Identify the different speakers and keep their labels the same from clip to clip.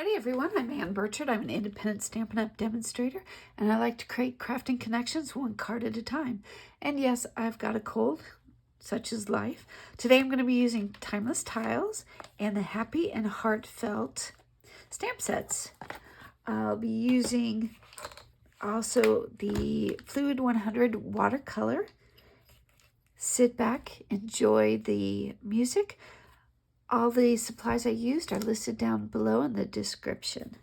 Speaker 1: Howdy everyone, I'm Ann Birchard. I'm an independent Stampin' Up! Demonstrator, and I like to create crafting connections one card at a time. And yes, I've got a cold, such is life. Today I'm going to be using Timeless Tiles and the Happy and Heartfelt stamp sets. I'll be using also the Fluid 100 watercolor. Sit back, enjoy the music. All the supplies I used are listed down below in the description.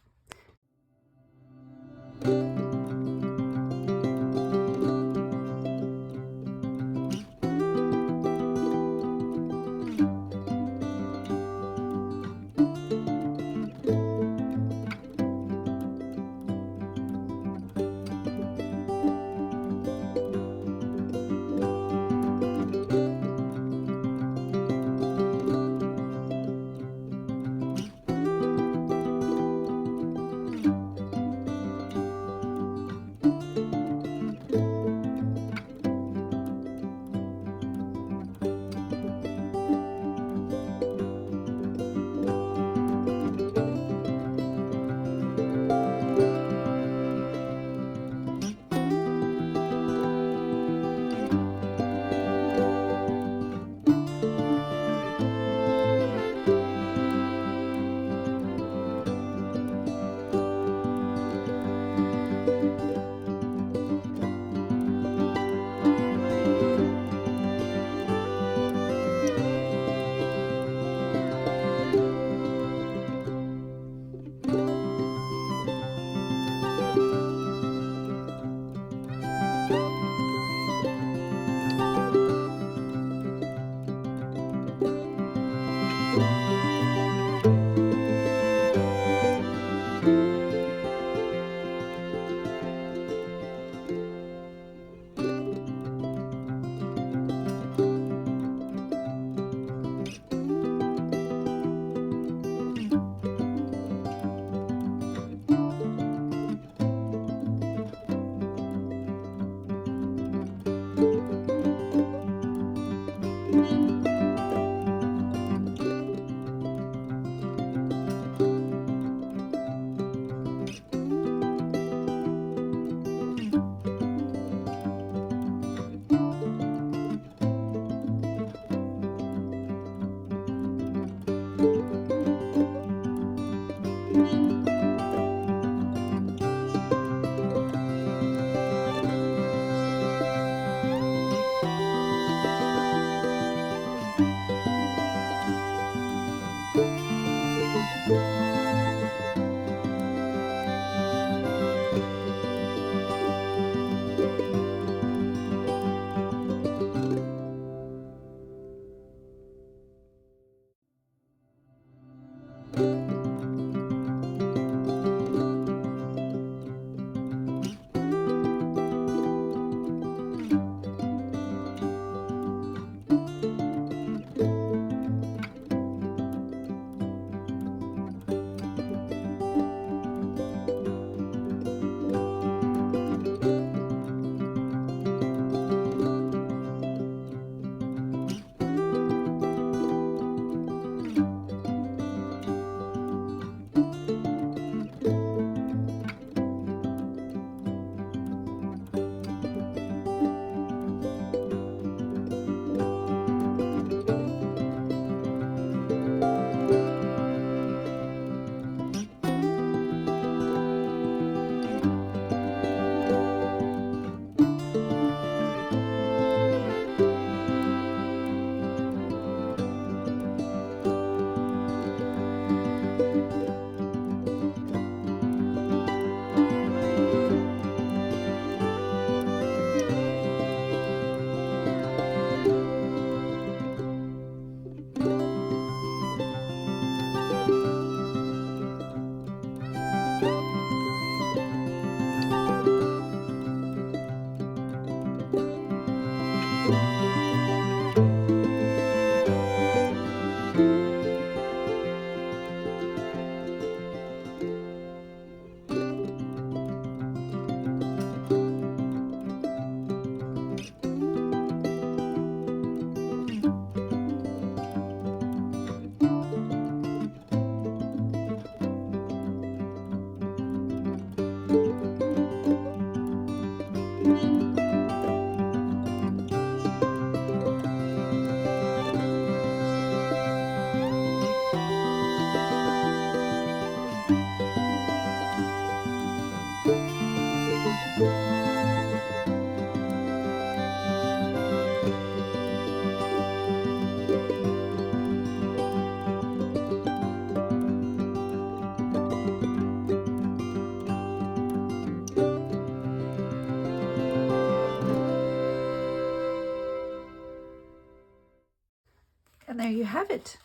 Speaker 1: have it.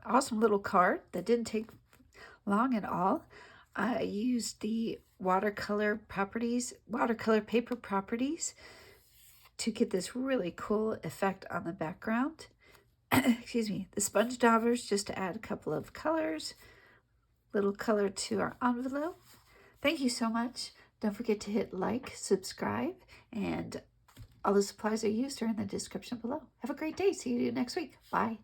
Speaker 1: Awesome little card that didn't take long at all. I used the watercolor paper properties to get this really cool effect on the background. Excuse me. The sponge daubers just to add a couple of colors, little color to our envelope. Thank you so much. Don't forget to hit like, subscribe, and all the supplies I used are in the description below. Have a great day. See you next week. Bye.